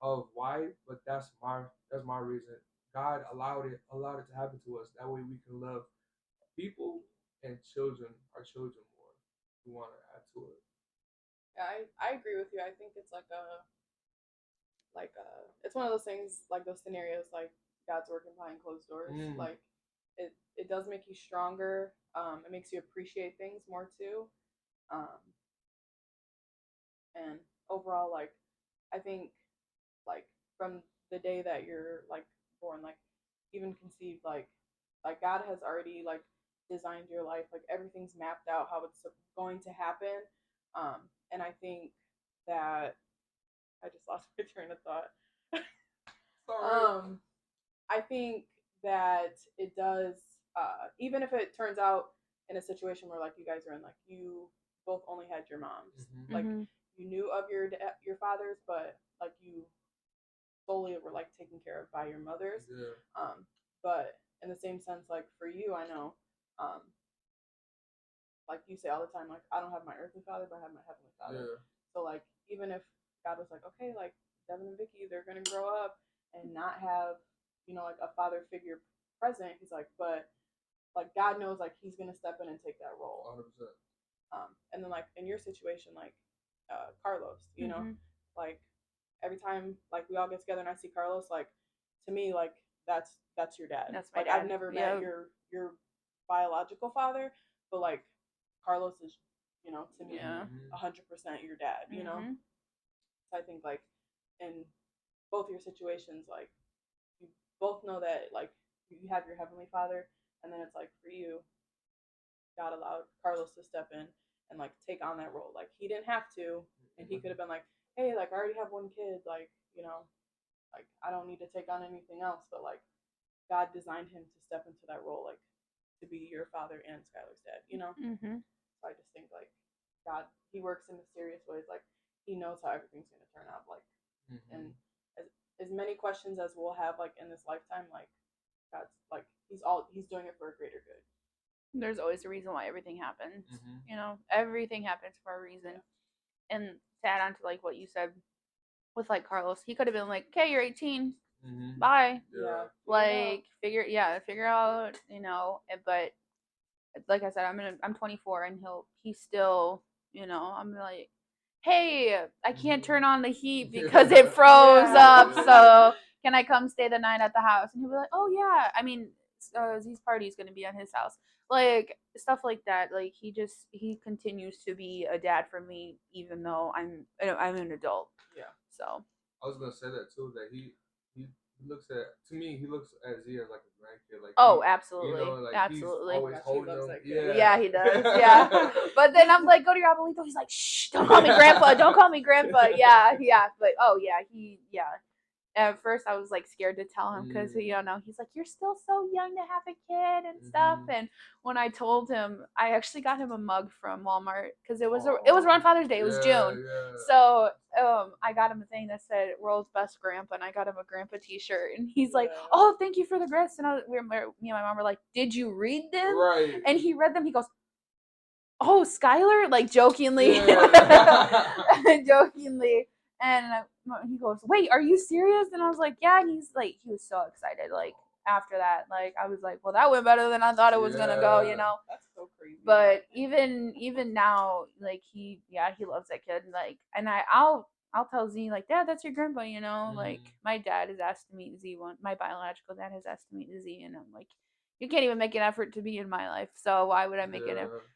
of why, but that's my reason. God allowed it to happen to us. That way we can love people and our children more. We want to add to it. Yeah, I agree with you. I think it's it's one of those things, like those scenarios, like God's working behind closed doors. Like it does make you stronger. It makes you appreciate things more too. Um, and overall, like I think like from the day that you're like born, like even conceived, like God has already like designed your life, like everything's mapped out how it's going to happen. And I think that I just lost my train of thought. Sorry. I think that it does, even if it turns out in a situation where like you guys are in, like you both only had your moms, like you knew of your fathers, but like you solely were like taken care of by your mothers. But in the same sense, like for you, I know, like you say all the time, like I don't have my earthly father, but I have my heavenly father. So like even if God was like, okay, like Devin and Vicky, they're gonna grow up and not have, you know, like a father figure present. He's like, but like God knows, like He's gonna step in and take that role. 100%. And then like in your situation, like Carlos, you know, like every time like we all get together and I see Carlos, like to me, like that's your dad. That's my like dad. I've never met your biological father, but like Carlos is, you know, to me, 100% your dad. You know, so I think like in both your situations, like you both know that like you have your heavenly father, and then it's like for you, God allowed Carlos to step in and like take on that role. Like he didn't have to, and he could have been like, hey, like I already have one kid, like, you know, like I don't need to take on anything else. But like God designed him to step into that role, like to be your father and Skylar's dad, you know. So I just think like God, He works in mysterious ways. Like He knows how everything's gonna turn out. Like, and as many questions as we'll have like in this lifetime, like God's like He's doing it for a greater good. There's always a reason why everything happens. You know, everything happens for a reason. Yeah. And to add on to like what you said with like Carlos, he could have been like, "Okay, you're 18, bye." Yeah. Like figure out, you know. But like I said, I'm 24, and he's still, you know, I'm like, "Hey, I can't turn on the heat because it froze up. So can I come stay the night at the house?" And he'll be like, "Oh yeah." I mean, Z's party is gonna be at his house, like stuff like that. Like he continues to be a dad for me, even though I'm an adult. Yeah. So I was gonna say that too. That he looks he looks at Z as like a grandkid. Like absolutely, you know, like absolutely. he's always holding him. Yeah, he does. Yeah, but then I'm like, go to your abuelito. He's like, shh, don't call me grandpa. Don't call me grandpa. Yeah. But oh yeah. At first I was like scared to tell him because you know he's like, you're still so young to have a kid and stuff. And when I told him, I actually got him a mug from Walmart because it was around Father's Day. It was June, so I got him a thing that said "World's Best Grandpa," and I got him a grandpa T-shirt. And he's like, "Oh, thank you for the gifts." And me and my mom were like, "Did you read them?" Right. And he read them. He goes, "Oh, Skylar," like jokingly, jokingly. And he goes, "Wait, are you serious?" And I was like, "Yeah." And he was so excited. Like after that, like I was like, "Well, that went better than I thought it was gonna go," you know. That's so crazy. But even now, like he loves that kid. Like, and I'll tell Z like, "Dad, that's your grandpa," you know. Like my dad has asked to meet Z one. My biological dad has asked to meet Z, and I'm like, you can't even make an effort to be in my life, so why would I make an effort?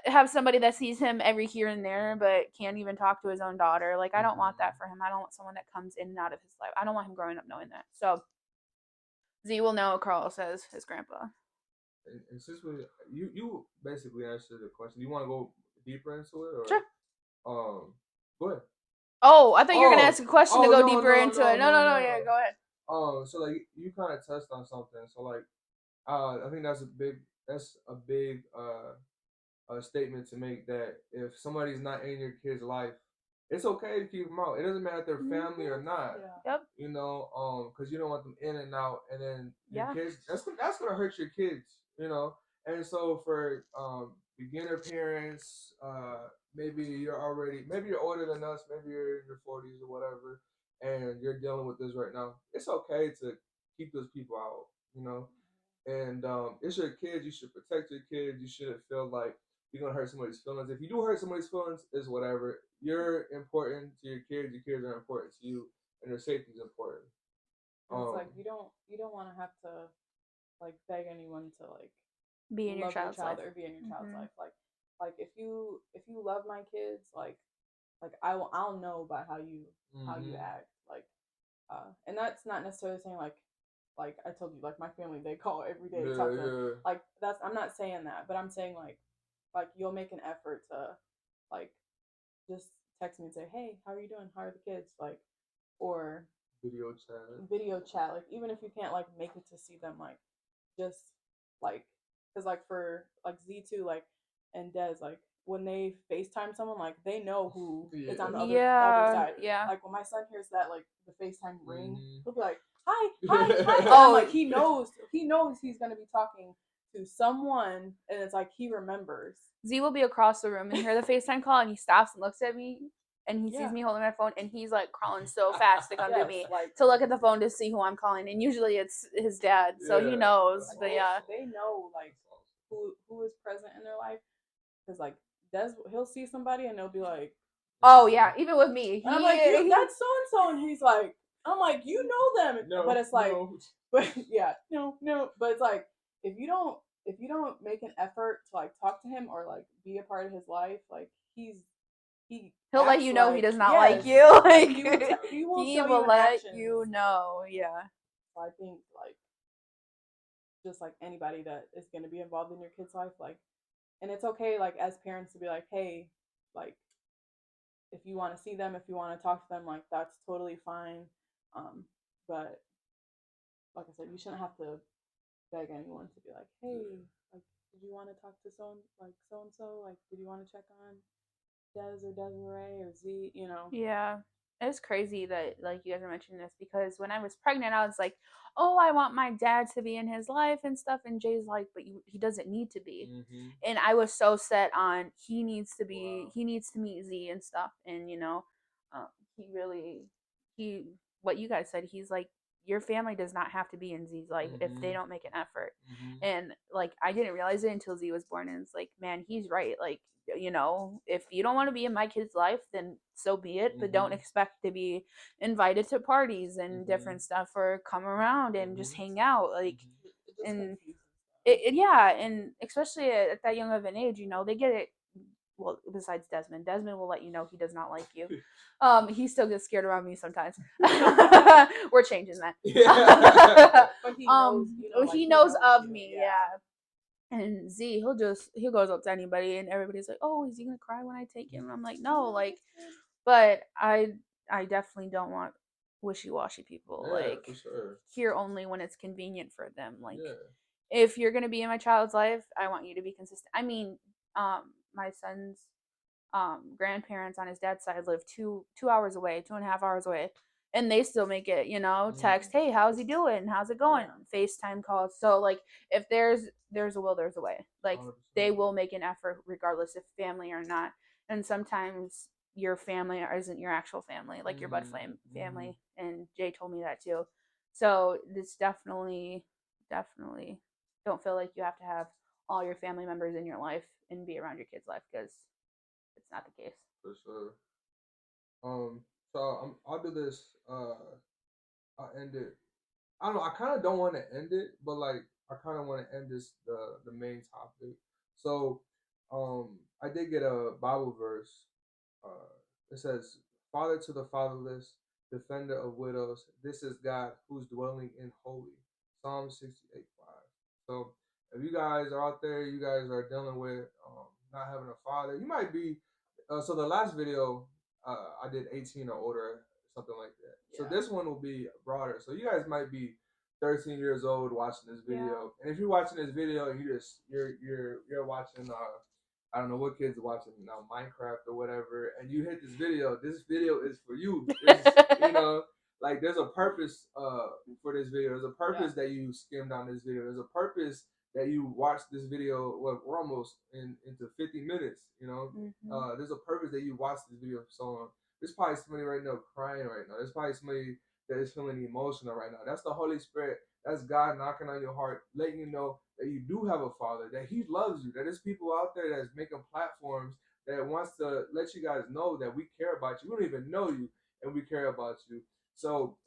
Have somebody that sees him every here and there but can't even talk to his own daughter. Like I don't want that for him. I don't want someone that comes in and out of his life. I don't want him growing up knowing that. So Z will know Carl says his grandpa. And since you basically answered the question, do you want to go deeper into it or sure? Go ahead. Oh, I thought you were gonna ask a question to go deeper into it. No, yeah, go ahead. So like you kind of touched on something. So like I think that's a big statement to make, that if somebody's not in your kid's life, it's okay to keep them out. It doesn't matter if they're family or not. Yeah. Yep. You know, because you don't want them in and out, and then your kids. That's gonna hurt your kids. You know, and so for beginner parents, maybe you're older than us, maybe you're in your 40s or whatever, and you're dealing with this right now. It's okay to keep those people out. You know. And it's your kids. You should protect your kids. You shouldn't feel like you're gonna hurt somebody's feelings. If you do hurt somebody's feelings, it's whatever. You're important to your kids. Your kids are important to you, and their safety is important. It's like you don't want to have to like beg anyone to like be in your child's life or be in your child's life. Like if you love my kids, like I'll know by how you act. Like and that's not necessarily saying like I told you, like my family, they call every day to talk to them. Like I'm not saying that, but I'm saying like you'll make an effort to like just text me and say, hey, how are you doing? How are the kids? Like, or video chat. Like even if you can't like make it to see them, like just like because like for like Z2 like and Des, like when they FaceTime someone, like they know who is on the other side. Yeah. Like when my son hears that like the FaceTime ring, he'll be like, hi. Oh, like he knows he's gonna be talking to someone, and it's like he remembers. Z will be across the room and hear the FaceTime call, and he stops and looks at me, and he sees me holding my phone, and he's like crawling so fast to come to me to look at the phone to see who I'm calling, and usually it's his dad, so he knows. But they know like who is present in their life, because like he'll see somebody and they'll be like, oh yeah, even with me, and I'm like, that's so and so, and he's like, I'm like, you know them, but it's like, but yeah, no, but it's like if you don't make an effort to like talk to him or like be a part of his life, like he'll let you know like, he does not like you. Like he will let you know. Yeah. So I think like just like anybody that is going to be involved in your kid's life, like, and it's okay like as parents to be like, hey, like if you want to see them, if you want to talk to them, like that's totally fine. But like I said, you shouldn't have to beg anyone to be like, hey, like, did you want to talk to so and so? Like, did you want to check on Des or Desiree or Z? You know? Yeah, it's crazy that like you guys are mentioning this, because when I was pregnant, I was like, oh, I want my dad to be in his life and stuff, and Jay's like, but he doesn't need to be. And I was so set on he needs to be, he needs to meet Z and stuff, and he really he what you guys said, he's like, your family does not have to be in Z's life if they don't make an effort. And like I didn't realize it until Z was born, and it's like, man, he's right. Like, if you don't want to be in my kid's life, then so be it, but don't expect to be invited to parties and different stuff, or come around and just hang out, like, and yeah, and especially at that young of an age, they get it. Well, besides Desmond will let you know he does not like you. He still gets scared around me sometimes. We're changing that. But he knows, he knows of me, yeah. And Z, he goes up to anybody, and everybody's like, "Oh, is he gonna cry when I take him?" And I'm like, "No, like," but I definitely don't want wishy-washy people. Yeah, like, for sure. Here only when it's convenient for them. Like, if you're gonna be in my child's life, I want you to be consistent. I mean, my son's grandparents on his dad's side live 2 hours away, 2.5 hours away, and they still make it, text, hey, how's he doing, how's it going, FaceTime calls. So like, if there's a will, there's a way. Like, 100%. They will make an effort regardless if family or not. And sometimes your family isn't your actual family, like your blood family, and Jay told me that too. So it's definitely don't feel like you have to have all your family members in your life and be around your kid's life, because it's not the case. For sure. So I'll do this. I'll end it. I don't know. I kind of don't want to end it, but like I kind of want to end this the main topic. So, I did get a Bible verse. It says, "Father to the fatherless, defender of widows. This is God who's dwelling in holy." Psalm 68:5. So, if you guys are out there, you guys are dealing with not having a father. You might be. So the last video, I did 18 or older, something like that. Yeah. So this one will be broader. So you guys might be 13 years old watching this video, and if you're watching this video and you're watching I don't know what kids are watching now, Minecraft or whatever, and you hit this video is for you. Like there's a purpose for this video. There's a purpose that you skimmed on this video. There's a purpose that you watched this video. Well, we're almost into 50 minutes. There's a purpose that you watched this video for so long. There's probably somebody right now crying right now. There's probably somebody that is feeling emotional right now. That's the Holy Spirit. That's God knocking on your heart, letting you know that you do have a Father, that He loves you, that there's people out there that's making platforms that wants to let you guys know that we care about you. We don't even know you, and we care about you. So,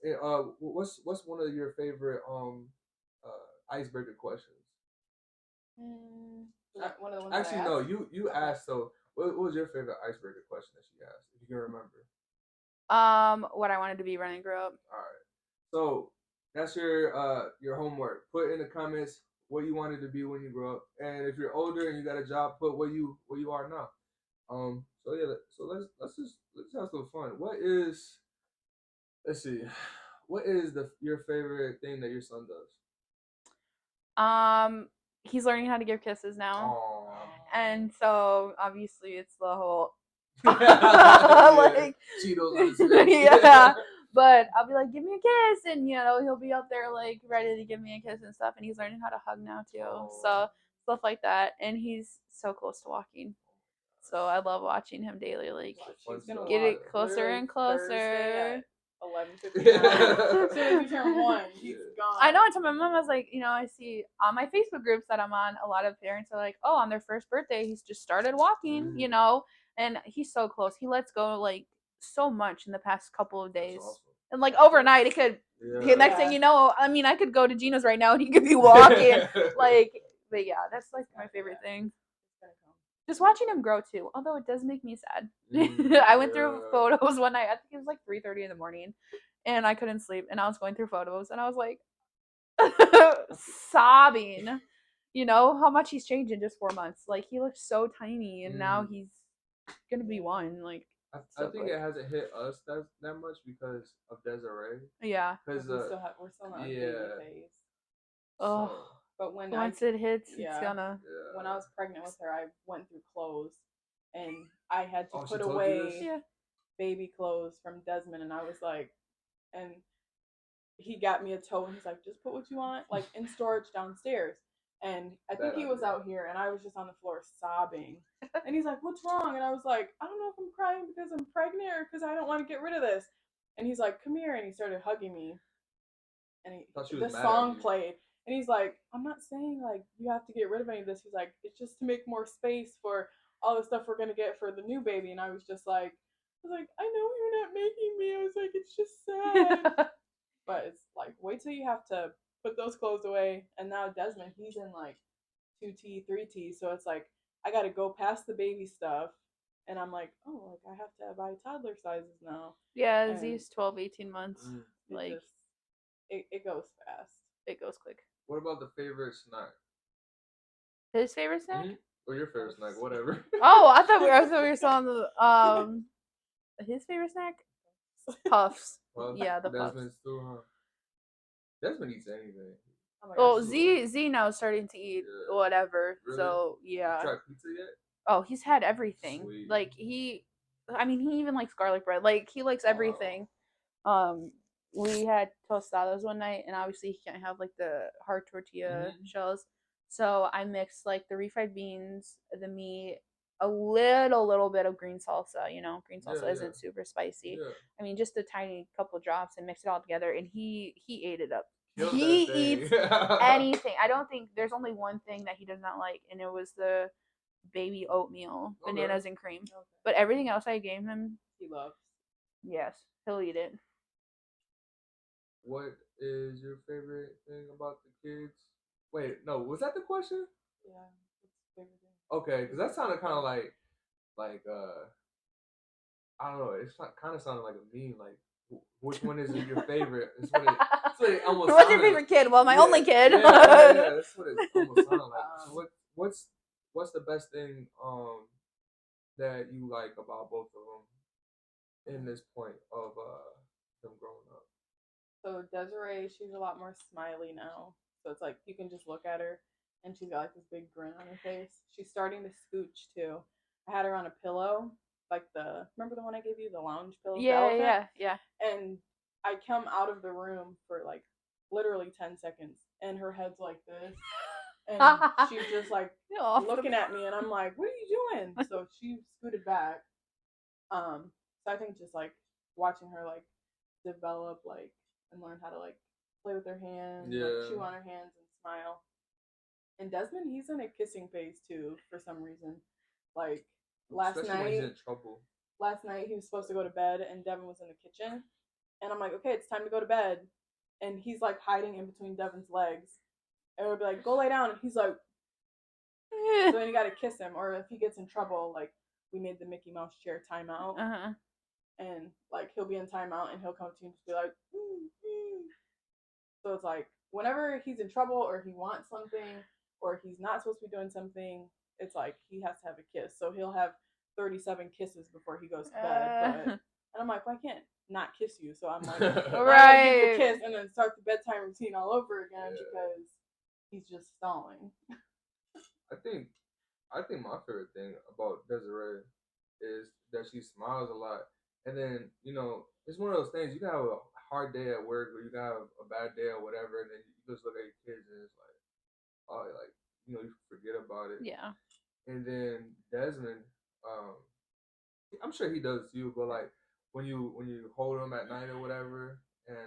what's one of your favorite icebreaker questions? One of the ones actually, no. You asked. So, what was your favorite icebreaker question that she asked? If you can remember. What I wanted to be when I grew up. All right. So that's your homework. Put in the comments what you wanted to be when you grow up, and if you're older and you got a job, put what you are now. So yeah. So let's have some fun. Let's see. What is your favorite thing that your son does? He's learning how to give kisses now. Aww. And so obviously it's the whole like Cheetos on his face. Yeah. But I'll be like, give me a kiss, and he'll be out there like ready to give me a kiss and stuff, and he's learning how to hug now too. So stuff like that, and he's so close to walking. So I love watching him daily. Like, She's gonna get it walk closer and closer. Thursday at 11:59. As soon as you turn 1, he's gone. I know. I told my mom, I was like, I see on my Facebook groups that I'm on, a lot of parents are like, oh, on their first birthday, he's just started walking, and he's so close. He lets go like so much in the past couple of days. Awesome. And like overnight, it could. The next thing you know, I mean, I could go to Gina's right now and he could be walking. But yeah, that's like my favorite thing. Just watching him grow too, although it does make me sad. I went through photos one night. I think it was like 3:30 in the morning, and I couldn't sleep. And I was going through photos, and I was like sobbing. How much he's changed in just 4 months. Like he looked so tiny, and now he's gonna be 1. Like I think it hasn't hit us that much because of Desiree. Yeah, because we're still not in baby phase. Oh. So, but once it hits, it's gonna. Yeah. When I was pregnant with her, I went through clothes, and I had to put away baby clothes from Desmond, and I was like, and he got me a tote, and he's like, just put what you want, like in storage downstairs. And I think he was out here, and I was just on the floor sobbing. And he's like, what's wrong? And I was like, I don't know if I'm crying because I'm pregnant or because I don't want to get rid of this. And he's like, come here, and he started hugging me. And the song played. And he's like, I'm not saying, like, you have to get rid of any of this. He's like, it's just to make more space for all the stuff we're going to get for the new baby. And I was like, I know you're not making me. I was like, it's just sad. But it's like, wait till you have to put those clothes away. And now Desmond, he's in, like, 2T, 3T. So it's like, I got to go past the baby stuff. And I'm like, oh, like, I have to buy toddler sizes now. Yeah, Z's 12, 18 months. It goes fast. It goes quick. What about the favorite snack? His favorite snack? Or your favorite snack, whatever. Oh, I thought we were still on the his favorite snack? Puffs. Yeah, the Desmond puffs. Too, huh? Desmond eats anything. Oh, Z now is starting to eat whatever. Really? So yeah. You tried pizza yet? Oh, he's had everything. Sweet. Like he even likes garlic bread. Like he likes everything. We had tostadas one night, and obviously he can't have like the hard tortilla shells. So I mixed like the refried beans, the meat, a little bit of green salsa. Green salsa isn't super spicy. Yeah. I mean, just a tiny couple drops and mix it all together, and he ate it up. Killed he eats anything. I don't think there's only one thing that he does not like, and it was the baby oatmeal, bananas and cream. Okay. But everything else I gave him, he loves. Yes, he'll eat it. What is your favorite thing about the kids? Wait, no, was that the question? Yeah, what's the favorite thing? Okay, because that sounded kind of like I don't know. It's kind of sounded like a meme. Like, which one is your favorite? It's what it almost. What's your favorite kid? Well, my only kid. Yeah, that's what it almost sounded like. So what's the best thing that you like about both of them in this point of them growing up? So Desiree, she's a lot more smiley now. So it's like you can just look at her and she's got like this big grin on her face. She's starting to scooch too. I had her on a pillow, like remember the one I gave you, the lounge pillow? Yeah. And I come out of the room for like literally 10 seconds and her head's like this. And she's just like looking at me and I'm like, what are you doing? So she scooted back. So I think just like watching her like develop like and learn how to like play with her hands, like chew on her hands and smile. And Desmond, he's in a kissing phase too for some reason. Like last night he was supposed to go to bed and Devin was in the kitchen and I'm like, okay, it's time to go to bed. And he's like hiding in between Devin's legs. And we'll be like, go lay down. And he's like, so then you gotta kiss him. Or if he gets in trouble, like we made the Mickey Mouse chair timeout. And like he'll be in timeout and he'll come to you and just be like, So it's like whenever he's in trouble or he wants something or he's not supposed to be doing something, it's like he has to have a kiss. So he'll have 37 kisses before he goes to bed. And I'm like, well, I can't not kiss you. So I'm like, right, give you a kiss and then start the bedtime routine all over again because he's just stalling. I think my favorite thing about Desiree is that she smiles a lot. And then, it's one of those things, you can have a hard day at work or you can have a bad day or whatever, and then you just look at your kids and it's like, oh, like, you forget about it. Yeah. And then Desmond, I'm sure he does too, but like when you hold him at night or whatever, and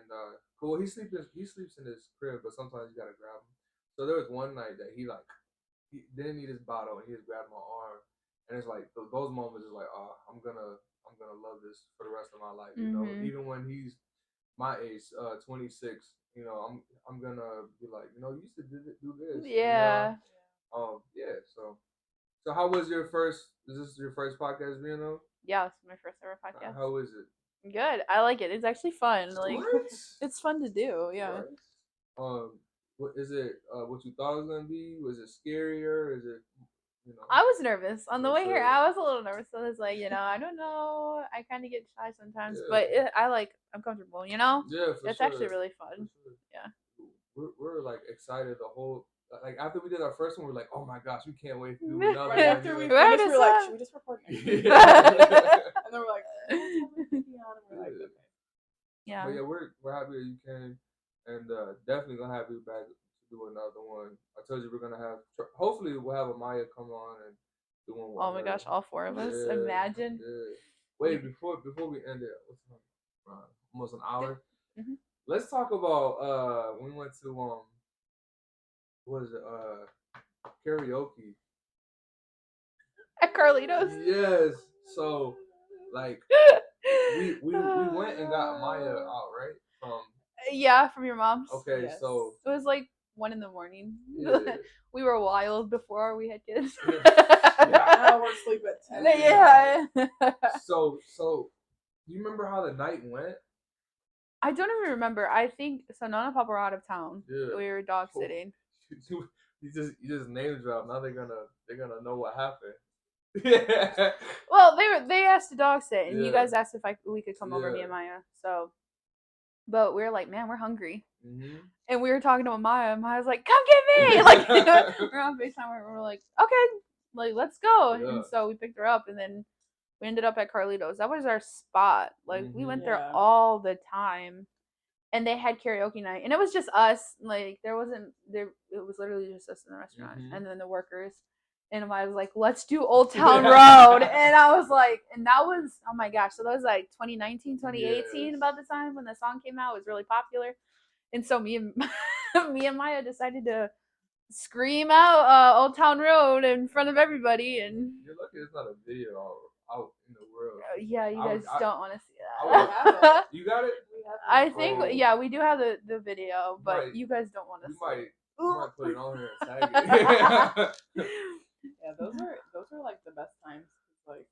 cool, he sleeps in his crib, but sometimes you gotta grab him. So there was one night that he didn't need his bottle, and he just grabbed my arm, and it's like those moments is like, oh, I'm gonna love this for the rest of my life, you know. Even when he's my age, 26, you know, I'm gonna be like, you know, you used to do this, Yeah. You know? Yeah. So how was your first? Is this your first podcast being on? Yeah, it's my first ever podcast. How is it? Good. I like it. It's actually fun. Like What? it's fun to do. Yeah. What? What is it? What you thought it was gonna be? Was it scarier? Is it? You know. I was nervous on the For way here. sure. I was a little nervous. So it's like, you know, I don't know. I kind of get shy sometimes, Yeah. but I'm comfortable. You know. Yeah, for It's sure. actually really fun. For sure. Yeah. We're like excited the whole. Like after we did our first one, we're like, oh my gosh, we can't wait to do Right another one. after we Right, finished, we were like, should we just record next week? Yeah. And then we're like, and we're like, okay. Yeah. But yeah, we're happy that you came, and definitely gonna have you back to do another one. I told you we're gonna have. Hopefully, we'll have Amaya come on and do one. Oh my gosh, all four of us. Yeah, Imagine. Yeah. Wait, before we end it, what's almost an hour. Mm-hmm. Let's talk about we went to what is it karaoke At Carlitos. Yes. So like we went and got Maya out, right? Yeah, from your mom's. Okay, Yes. so It was like 1 a.m. Yeah. We were wild before we had kids. Now we're asleep at 10. Yeah. so do you remember how the night went? I don't even remember. I think so. Nana and Papa were out of town. Yeah. We were dog sitting. You just name drop. Now they're gonna know what happened. Yeah. Well, they asked to dog sit, and Yeah. you guys asked if we could come over, me Yeah. and Maya. So, but we were like, man, we're hungry, Mm-hmm. and we were talking to Maya. And Maya's like, come get me! Like we're on FaceTime. We're like, okay, like let's go. Yeah. And so we picked her up, and then we ended up at Carlitos. That was our spot. Like we went there Yeah. all the time. And they had karaoke night, and it was just us. Like there wasn't there. It was literally just us in the restaurant, and then the workers. And I was like, "Let's do Old Town Road," and I was like, and that was, oh my gosh, so that was like 2019, 2018, Yes. about the time when the song came out. It was really popular, and so me and Maya decided to scream out Old Town Road in front of everybody, and You're lucky it's not a video out in the world. yeah, you guys don't want to see I that. You got it? I think Oh. yeah, we do have the video, but Might- you guys don't want to see it. You might put it on here and tag it. Yeah, those are like the best times. Like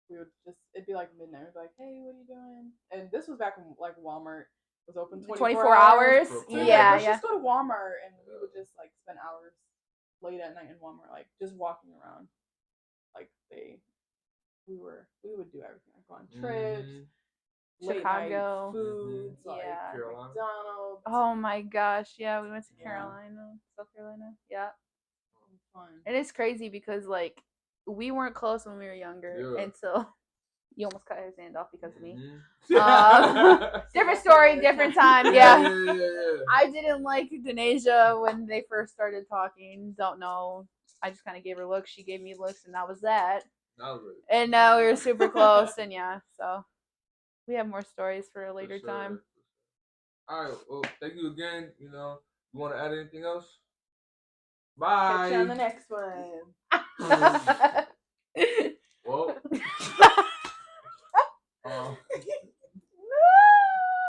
we would just, it'd be like midnight. We'd be like, hey, what are you doing? And this was back when like Walmart was open 24 hours. So Yeah, let's yeah. just go to Walmart, and we would just like spend hours late at night in Walmart, like just walking around. Like we would do everything, like go on trips, late Chicago. night foods, like Yeah. Carolina. McDonald's. Oh my gosh, yeah, we went to Yeah. Carolina, South Carolina. Yeah. Fun. And it's crazy because like we weren't close when we were younger until you almost cut his hand off because of me. Different story, different time. Yeah. I didn't like Denasia when they first started talking. Don't know. I just kind of gave her looks. She gave me looks, and that was that. And now we were super close, and yeah, so we have more stories for a later time. All right. Well, thank you again. You know, you want to add anything else? Bye. Catch you on the next one.